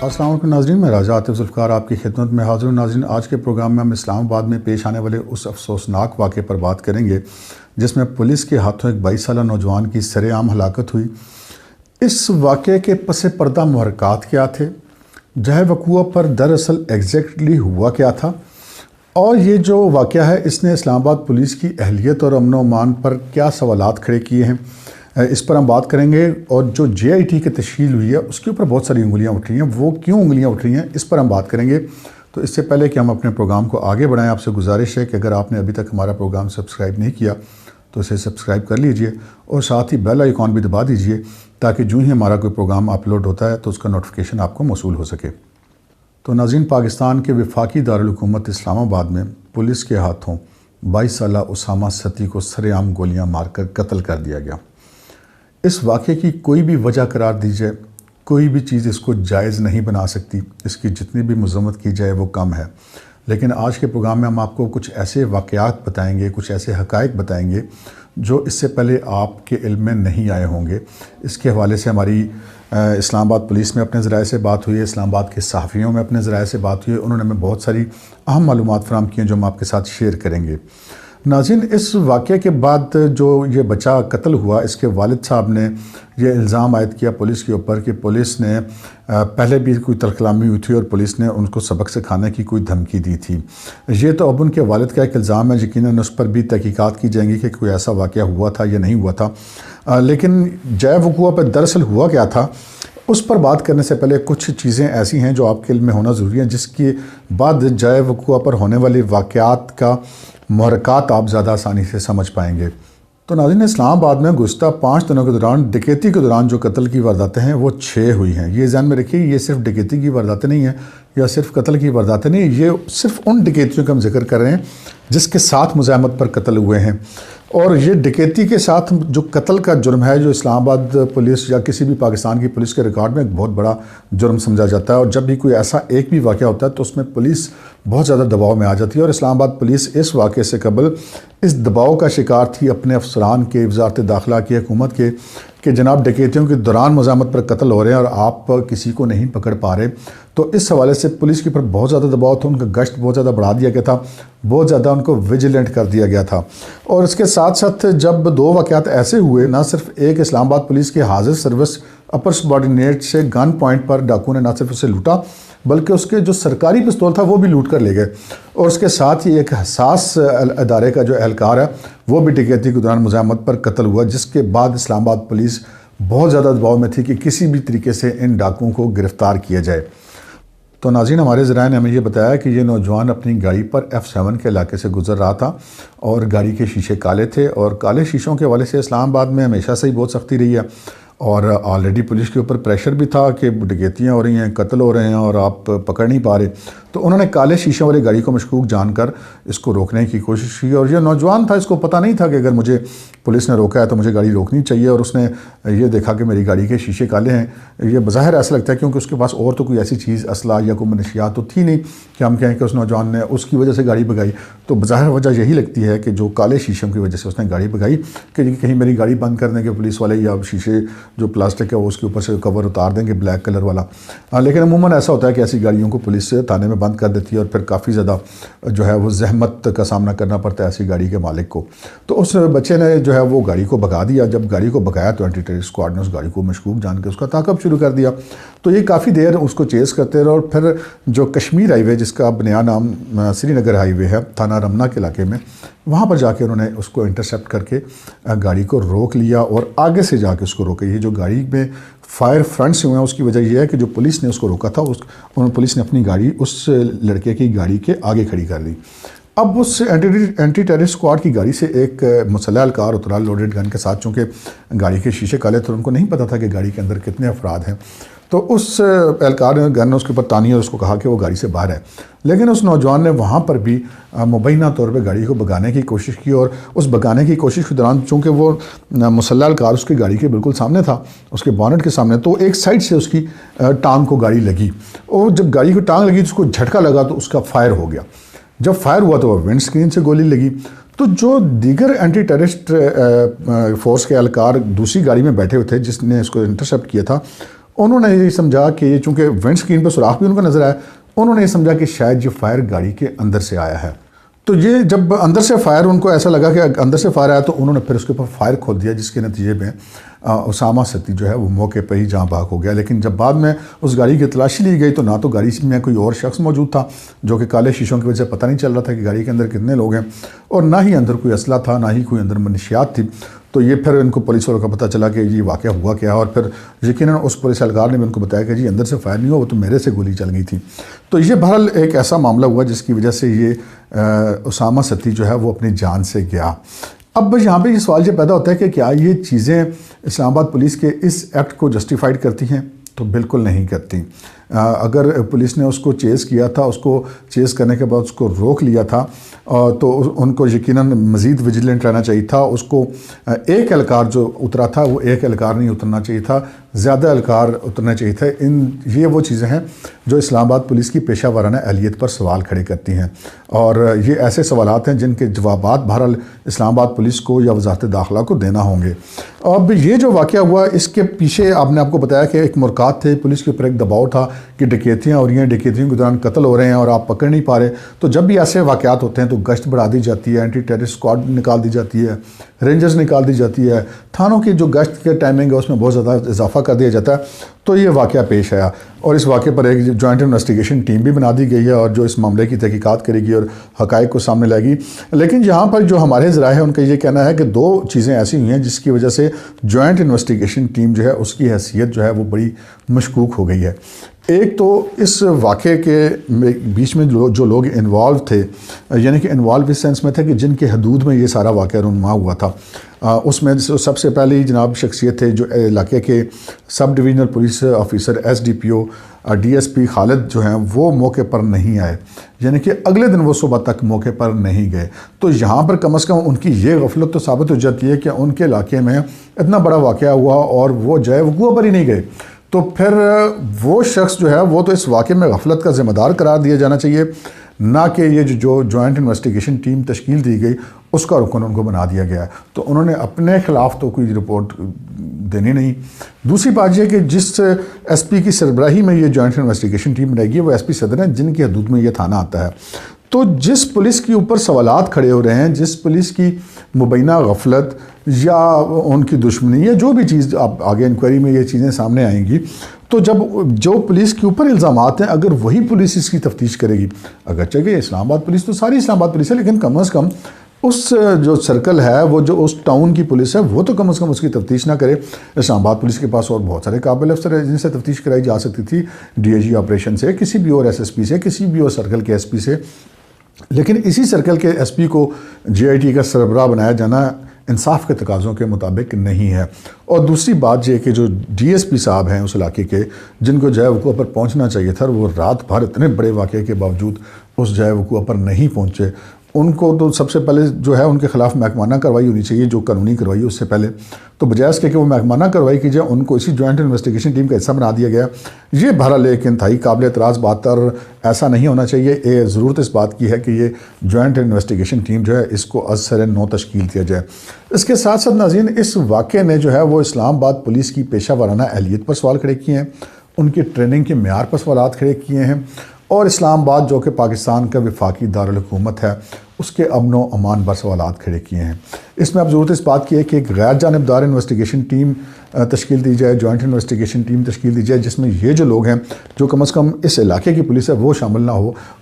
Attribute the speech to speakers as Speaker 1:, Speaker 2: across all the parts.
Speaker 1: السلام علیکم ناظرین، میں راجہ عاطف ذوالفقار آپ کی خدمت میں حاضر ہوں۔ ناظرین، آج کے پروگرام میں ہم اسلام آباد میں پیش آنے والے اس افسوسناک واقعے پر بات کریں گے جس میں پولیس کے ہاتھوں ایک 22 سالہ نوجوان کی سر عام ہلاکت ہوئی۔ اس واقعے کے پس پردہ محرکات کیا تھے، جہاں وقوع پر دراصل ایگزیکٹلی ہوا کیا تھا، اور یہ جو واقعہ ہے اس نے اسلام آباد پولیس کی اہلیت اور امن و امان پر کیا سوالات کھڑے کیے ہیں، اس پر ہم بات کریں گے۔ اور جو JIT کی تشکیل ہوئی ہے اس کے اوپر بہت ساری انگلیاں اٹھ رہی ہیں، وہ کیوں انگلیاں اٹھ رہی ہیں اس پر ہم بات کریں گے۔ تو اس سے پہلے کہ ہم اپنے پروگرام کو آگے بڑھائیں، آپ سے گزارش ہے کہ اگر آپ نے ابھی تک ہمارا پروگرام سبسکرائب نہیں کیا تو اسے سبسکرائب کر لیجئے اور ساتھ ہی بیل آئیکن بھی دبا دیجئے تاکہ جو ہی ہمارا کوئی پروگرام اپلوڈ ہوتا ہے تو اس کا نوٹیفیکیشن آپ کو موصول ہو سکے۔ تو ناظرین، پاکستان کے وفاقی دارالحکومت اسلام آباد میں پولیس کے ہاتھوں 22 سالہ اسامہ ستی کو سر عام گولیاں مار کر قتل کر دیا گیا۔ اس واقعے کی کوئی بھی وجہ قرار دی جائے، کوئی بھی چیز اس کو جائز نہیں بنا سکتی، اس کی جتنی بھی مذمت کی جائے وہ کم ہے۔ لیکن آج کے پروگرام میں ہم آپ کو کچھ ایسے واقعات بتائیں گے، کچھ ایسے حقائق بتائیں گے جو اس سے پہلے آپ کے علم میں نہیں آئے ہوں گے۔ اس کے حوالے سے ہماری اسلام آباد پولیس میں اپنے ذرائع سے بات ہوئی ہے، اسلام آباد کے صحافیوں میں اپنے ذرائع سے بات ہوئی ہے، انہوں نے ہمیں بہت ساری اہم معلومات فراہم کی ہیں جو ہم آپ کے ساتھ شیئر کریں گے۔ ناظرین، اس واقعے کے بعد جو یہ بچہ قتل ہوا، اس کے والد صاحب نے یہ الزام عائد کیا پولیس کے اوپر کہ پولیس نے پہلے بھی کوئی تلخ کلامی ہوئی تھی اور پولیس نے ان کو سبق سکھانے کی کوئی دھمکی دی تھی۔ یہ تو اب ان کے والد کا ایک الزام ہے، یقیناً اس پر بھی تحقیقات کی جائیں گی کہ کوئی ایسا واقعہ ہوا تھا یا نہیں ہوا تھا۔ لیکن جائے وقوع پر دراصل ہوا کیا تھا، اس پر بات کرنے سے پہلے کچھ چیزیں ایسی ہیں جو آپ کے علم میں ہونا ضروری ہیں، جس کے بعد جائے وقوع پر ہونے والے واقعات کا محرکات آپ زیادہ آسانی سے سمجھ پائیں گے۔ تو ناظرین، اسلام آباد میں گزشتہ 5 دنوں کے دوران ڈکیتی کے دوران جو قتل کی وارداتیں ہیں وہ 6 ہوئی ہیں۔ یہ ذہن میں رکھیے، یہ صرف ڈکیتی کی وارداتیں نہیں ہیں یا صرف قتل کی وارداتیں نہیں ہیں، یہ صرف ان ڈکیتیوں کا ہم ذکر کر رہے ہیں جس کے ساتھ مزاحمت پر قتل ہوئے ہیں۔ اور یہ ڈکیتی کے ساتھ جو قتل کا جرم ہے، جو اسلام آباد پولیس یا کسی بھی پاکستان کی پولیس کے ریکارڈ میں ایک بہت بڑا جرم سمجھا جاتا ہے، اور جب بھی کوئی ایسا ایک بھی واقعہ ہوتا ہے تو اس میں پولیس بہت زیادہ دباؤ میں آ جاتی ہے۔ اور اسلام آباد پولیس اس واقعے سے قبل اس دباؤ کا شکار تھی اپنے افسران کے، وزارت داخلہ کی، حکومت کے، کہ جناب ڈکیتیوں کے دوران مزاحمت پر قتل ہو رہے ہیں اور آپ کسی کو نہیں پکڑ پا رہے۔ تو اس حوالے سے پولیس کے اوپر بہت زیادہ دباؤ تھا، ان کا گشت بہت زیادہ بڑھا دیا گیا تھا، بہت زیادہ ان کو ویجیلنٹ کر دیا گیا تھا۔ اور اس کے ساتھ ساتھ جب 2 واقعات ایسے ہوئے، نہ صرف ایک اسلام آباد پولیس کے حاضر سروس اپر سبارڈینیٹ سے گن پوائنٹ پر ڈاکو نے نہ صرف اسے لوٹا بلکہ اس کے جو سرکاری پستول تھا وہ بھی لوٹ کر لے گئے، اور اس کے ساتھ ہی ایک حساس ادارے کا جو اہلکار ہے وہ بھی ڈکیتی کے دوران مزاحمت پر قتل ہوا، جس کے بعد اسلام آباد پولیس بہت زیادہ دباؤ میں تھی کہ کسی بھی طریقے سے ان ڈاکوؤں کو گرفتار کیا جائے۔ تو ناظرین، ہمارے ذرائع نے ہمیں یہ بتایا کہ یہ نوجوان اپنی گاڑی پر F7 کے علاقے سے گزر رہا تھا اور گاڑی کے شیشے کالے تھے، اور کالے شیشوں کے حوالے سے اسلام آباد میں ہمیشہ سے ہی بہت سختی رہی ہے، اور آلریڈی پولیس کے اوپر پریشر بھی تھا کہ ڈکیتیاں ہو رہی ہیں، قتل ہو رہے ہیں اور آپ پکڑ نہیں پا رہے۔ تو انہوں نے کالے شیشوں والی گاڑی کو مشکوک جان کر اس کو روکنے کی کوشش کی، اور یہ نوجوان تھا، اس کو پتہ نہیں تھا کہ اگر مجھے پولیس نے روکا ہے تو مجھے گاڑی روکنی چاہیے، اور اس نے یہ دیکھا کہ میری گاڑی کے شیشے کالے ہیں۔ یہ بظاہر ایسا لگتا ہے کیونکہ اس کے پاس اور تو کوئی ایسی چیز، اسلحہ یا کوئی منشیات تو تھی نہیں کہ ہم کہیں کہ اس نوجوان نے اس کی وجہ سے گاڑی بھگائی۔ تو بظاہر وجہ یہی لگتی ہے کہ جو کالے شیشوں کی وجہ سے اس نے گاڑی بھگائی کہ کہیں میری گاڑی بند کر دیں گے پولیس والے، یا شیشے جو پلاسٹک ہے وہ اس کے اوپر سے کور اتار دیں گے بلیک کلر والا۔ لیکن عموماً ایسا ہوتا ہے کہ ایسی گاڑیوں کو پولیس تھانے میں بند کر دیتی ہے اور پھر کافی زیادہ جو ہے وہ زحمت کا سامنا کرنا پڑتا ہے ایسی گاڑی کے مالک کو۔ تو اس بچے نے جو ہے وہ گاڑی کو بھگا دیا۔ جب گاڑی کو بھگایا تو اینٹی ٹیررسٹ اسکواڈ نے اس گاڑی کو مشکوک جان کے اس کا تعاقب شروع کر دیا۔ تو یہ کافی دیر اس کو چیز کرتے رہے، اور پھر جو کشمیر ہائی وے، جس کا بنیاد نام سری نگر ہائی وے ہے، تھانہ رمنا کے علاقے میں، وہاں پر جا کے انہوں نے اس کو انٹرسیپٹ کر کے گاڑی کو روک لیا اور آگے سے جا کے اس کو روکا۔ یہ جو گاڑی میں فائر فرنٹ سے ہوئے ہیں اس کی وجہ یہ ہے کہ جو پولیس نے اس کو روکا تھا، پولیس نے اپنی گاڑی اس لڑکے کی گاڑی کے آگے کھڑی کر دی۔ اب اس اینٹی ٹیررسٹ اسکواڈ کی گاڑی سے ایک مسلح اہلکار اترا لوڈڈ گن کے ساتھ، چونکہ گاڑی کے شیشے کالے تھے، ان کو نہیں پتہ تھا کہ گاڑی کے اندر کتنے افراد ہیں۔ تو اس اہلکار نے گن اس کے اوپر تانی اور اس کو کہا کہ وہ گاڑی سے باہر ہے، لیکن اس نوجوان نے وہاں پر بھی مبینہ طور پہ گاڑی کو بھگانے کی کوشش کی، اور اس بھگانے کی کوشش کے دوران چونکہ وہ مسلح اہلکار اس کی گاڑی کے بالکل سامنے تھا، اس کے بونٹ کے سامنے، تو ایک سائڈ سے اس کی ٹانگ کو گاڑی لگی، اور جب گاڑی کو ٹانگ لگی تو اس کو جھٹکا لگا تو اس کا فائر ہو گیا۔ جب فائر ہوا تو وہ ونڈ سکرین سے گولی لگی۔ تو جو دیگر اینٹی ٹیررسٹ فورس کے اہلکار دوسری گاڑی میں بیٹھے ہوئے تھے جس نے اس کو انٹرسیپٹ کیا تھا، انہوں نے یہ سمجھا کہ چونکہ ونڈ اسکرین پر سوراخ بھی ان کو نظر آیا، انہوں نے یہ سمجھا کہ شاید یہ فائر گاڑی کے اندر سے آیا ہے۔ تو یہ جب اندر سے فائر ان کو ایسا لگا کہ اندر سے فائر آیا تو انہوں نے پھر اس کے اوپر فائر کھول دیا، جس کے نتیجے میں اسامہ ستی جو ہے وہ موقع پہ ہی جاں بحق ہو گیا۔ لیکن جب بعد میں اس گاڑی کی تلاشی لی گئی تو نہ تو گاڑی میں کوئی اور شخص موجود تھا، جو کہ کالے شیشوں کی وجہ سے پتہ نہیں چل رہا تھا کہ گاڑی کے اندر کتنے لوگ ہیں، اور نہ ہی اندر کوئی اسلحہ تھا، نہ ہی کوئی اندر منشیات تھی۔ تو یہ پھر ان کو پولیس والوں کا پتہ چلا کہ یہ واقعہ ہوا کیا ہے، اور پھر یقیناً اس پولیس اہلکار نے بھی ان کو بتایا کہ جی اندر سے فائر نہیں ہوا، وہ تو میرے سے گولی چل گئی تھی۔ تو یہ بہرحال ایک ایسا معاملہ ہوا جس کی وجہ سے یہ اسامہ ستی جو ہے وہ اپنی جان سے گیا۔ اب یہاں پہ یہ سوال یہ پیدا ہوتا ہے کہ کیا یہ چیزیں اسلام آباد پولیس کے اس ایکٹ کو جسٹیفائڈ کرتی ہیں؟ تو بالکل نہیں کرتی۔ اگر پولیس نے اس کو چیز کیا تھا، اس کو چیز کرنے کے بعد اس کو روک لیا تھا، تو ان کو یقیناً مزید ویجیلنٹ رہنا چاہیے تھا۔ اس کو ایک اہلکار جو اترا تھا وہ ایک اہلکار نہیں اترنا چاہیے تھا، زیادہ اہلکار اترنا چاہیے تھا۔ یہ وہ چیزیں ہیں جو اسلام آباد پولیس کی پیشہ ورانہ اہلیت پر سوال کھڑے کرتی ہیں، اور یہ ایسے سوالات ہیں جن کے جوابات بہرحال اسلام آباد پولیس کو یا وزارت داخلہ کو دینا ہوں گے۔ اب یہ جو واقعہ ہوا اس کے پیچھے آپ نے آپ کو بتایا کہ ایک مرکات تھے، پولیس کے اوپر ایک دباؤ تھا کہ ڈکیتیاں ہو رہی ہیں، ڈکیتیوں کے دوران قتل ہو رہے ہیں اور آپ پکڑ نہیں پا رہے۔ تو جب بھی ایسے واقعات ہوتے ہیں تو گشت بڑھا دی جاتی ہے، اینٹی ٹیررسٹ اسکواڈ نکال دی جاتی ہے، رینجرز نکال دی جاتی ہے، تھانوں کی جو گشت کے ٹائمنگ ہے اس میں بہت زیادہ اضافہ کر دیا جاتا ہے۔ تو یہ واقعہ پیش آیا اور اس واقعے پر ایک جوائنٹ انویسٹیگیشن ٹیم بھی بنا دی گئی ہے اور جو اس معاملے کی تحقیقات کرے گی اور حقائق کو سامنے لائے گی۔ لیکن یہاں پر جو ہمارے ذرائع ہیں ان کا یہ کہنا ہے کہ دو چیزیں ایسی ہوئی ہیں جس کی وجہ سے جوائنٹ انویسٹیگیشن ٹیم جو ہے اس کی حیثیت جو ہے وہ بڑی مشکوک ہو گئی ہے۔ ایک تو اس واقعے کے بیچ میں جو لوگ انوالو تھے، یعنی کہ انوالو اس سینس میں تھے کہ جن کے حدود میں یہ سارا واقعہ رونما ہوا تھا، اس میں سب سے پہلی جناب شخصیت تھے جو علاقے کے sub divisional police officer S D P O D S P Khalid جو ہیں وہ موقع پر نہیں آئے، یعنی کہ اگلے دن وہ صبح تک موقع پر نہیں گئے۔ تو یہاں پر کم از کم ان کی یہ غفلت تو ثابت ہو جاتی ہے کہ ان کے علاقے میں اتنا بڑا واقعہ ہوا اور وہ جائے وقوع پر ہی نہیں گئے۔ تو پھر وہ شخص جو ہے وہ تو اس واقعے میں غفلت کا ذمہ دار قرار دیا جانا چاہیے، نہ کہ یہ جو جوائنٹ انویسٹیگیشن ٹیم تشکیل دی گئی اس کا رکن ان کو بنا دیا گیا ہے۔ تو انہوں نے اپنے خلاف تو کوئی رپورٹ دینی نہیں۔ دوسری بات یہ کہ جس ایس پی کی سربراہی میں یہ جوائنٹ انویسٹیگیشن ٹیم بنائی گئی وہ ایس پی صدر ہیں جن کی حدود میں یہ تھانہ آتا ہے۔ تو جس پولیس کے اوپر سوالات کھڑے ہو رہے ہیں، جس پولیس کی مبینہ غفلت یا ان کی دشمنی یا جو بھی چیز آپ آگے انکوائری میں یہ چیزیں سامنے آئیں گی، تو جب جو پولیس کے اوپر الزامات ہیں اگر وہی پولیس اس کی تفتیش کرے گی، اگرچہ کہ اسلام آباد پولیس تو ساری اسلام آباد پولیس ہے، لیکن کم از کم اس جو سرکل ہے، وہ جو اس ٹاؤن کی پولیس ہے، وہ تو کم از کم اس کی تفتیش نہ کرے۔ اسلام آباد پولیس کے پاس اور بہت سارے قابل افسر ہیں جن سے تفتیش کرائی جا سکتی تھی، ڈی اے جی آپریشن سے، کسی بھی اور ایس ایس پی سے، کسی بھی اور سرکل کے ایس پی سے، لیکن اسی سرکل کے ایس پی کو جے آئی ٹی کا سربراہ بنایا جانا انصاف کے تقاضوں کے مطابق نہیں ہے۔ اور دوسری بات یہ کہ جو ڈی ایس پی صاحب ہیں اس علاقے کے، جن کو جائے وقوع پر پہنچنا چاہیے تھا، وہ رات بھر اتنے بڑے واقعے کے باوجود اس جائے وقوع پر نہیں پہنچے۔ ان کو تو سب سے پہلے جو ہے ان کے خلاف محکمانہ کارروائی ہونی چاہیے، جو قانونی کارروائی اس سے پہلے، تو بجائے اس کے کہ وہ محکمانہ کارروائی کی جائے ان کو اسی جوائنٹ انویسٹیگیشن ٹیم کا حصہ بنا دیا گیا۔ یہ بہرحال ایک انتہائی قابل اعتراض بات، اور ایسا نہیں ہونا چاہیے۔ ضرورت اس بات کی ہے کہ یہ جوائنٹ انویسٹیگیشن ٹیم جو ہے اس کو از سر نو تشکیل کیا جائے۔ اس کے ساتھ ساتھ ناظرین، اس واقعے نے جو ہے وہ اسلام آباد پولیس کی پیشہ ورانہ اہلیت پر سوال کھڑے کیے ہیں، ان کی ٹریننگ کے معیار پر سوالات کھڑے کیے ہیں، اور اسلام آباد جو کہ پاکستان کا وفاقی دارالحکومت ہے اس کے امن و امان پر سوالات کھڑے کیے ہیں۔ اس میں اب ضرورت اس بات کی ہے کہ ایک غیر جانبدار انویسٹیگیشن ٹیم تشکیل دی جائے، جوائنٹ انویسٹیگیشن ٹیم تشکیل دی جائے، جس میں یہ جو لوگ ہیں جو کم از کم اس علاقے کی پولیس ہے وہ شامل نہ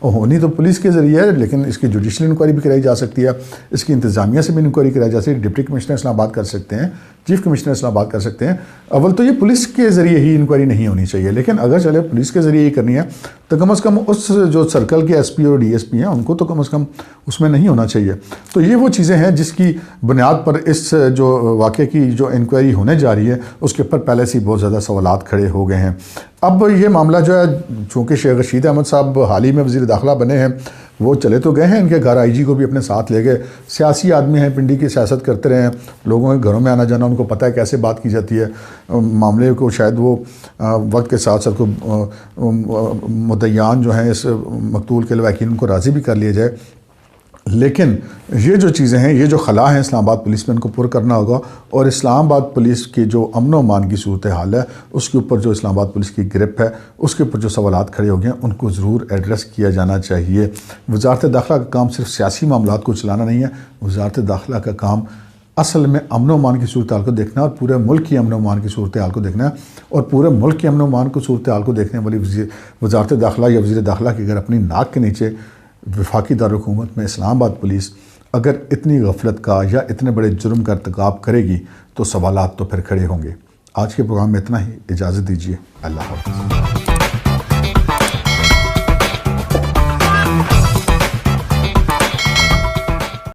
Speaker 1: ہونی تو پولیس کے ذریعے ہے، لیکن اس کی جوڈیشل انکوائری بھی کرائی جا سکتی ہے، اس کی انتظامیہ سے بھی انکوائری کرائی جا سکتی ہے، ڈپٹی کمشنر اسلام آباد کر سکتے ہیں، چیف کمشنر اسلام آباد کر سکتے ہیں۔ اول تو یہ پولیس کے ذریعے ہی انکوائری نہیں ہونی چاہیے، لیکن اگر چلے پولیس کے ذریعے ہی کرنی ہے تو کم از کم اس جو سرکل کے ایس پی اور ڈی ایس پی ہیں ان کو تو کم از کم اس میں نہیں ہونا چاہیے۔ تو یہ وہ چیزیں ہیں جس کی بنیاد پر اس جو واقعے کی جو انکوائری ہونے جا رہی ہے اس کے اوپر پہلے سے بہت زیادہ سوالات کھڑے ہو گئے ہیں۔ اب یہ معاملہ جو ہے، چونکہ شیخ رشید احمد صاحب حال ہی میں وزیر داخلہ بنے ہیں، وہ چلے تو گئے ہیں، ان کے گھر آئی جی کو بھی اپنے ساتھ لے گئے۔ سیاسی آدمی ہیں، پنڈی کی سیاست کرتے رہے ہیں، لوگوں کے گھروں میں آنا جانا ان کو پتہ ہے کیسے بات کی جاتی ہے۔ معاملے کو شاید وہ وقت کے ساتھ ساتھ کو مدعیان جو ہیں اس مقتول کے لواحقین ان کو راضی بھی کر لیا جائے۔ لیکن یہ جو چیزیں ہیں، یہ جو خلا ہیں اسلام آباد پولیس میں، ان کو پر کرنا ہوگا، اور اسلام آباد پولیس کی جو امن و امان کی صورتحال ہے اس کے اوپر جو اسلام آباد پولیس کی گرپ ہے، اس کے اوپر جو سوالات کھڑے ہو گئے ہیں، ان کو ضرور ایڈریس کیا جانا چاہیے۔ وزارت داخلہ کا کام صرف سیاسی معاملات کو چلانا نہیں ہے، وزارت داخلہ کا کام اصل میں امن و امان کی صورتحال کو دیکھنا ہے، اور پورے ملک کی امن و امان کی صورتحال کو دیکھنا ہے، اور پورے ملک کی امن و امان کو صورتحال کو دیکھنے والی وزارت داخلہ یا وزیر داخلہ کی اگر اپنی ناک کے نیچے وفاقی دارالحکومت میں اسلام آباد پولیس اگر اتنی غفلت کا یا اتنے بڑے جرم کا ارتکاب کرے گی تو سوالات تو پھر کھڑے ہوں گے۔ آج کے پروگرام میں اتنا ہی، اجازت دیجیے، اللہ حافظ۔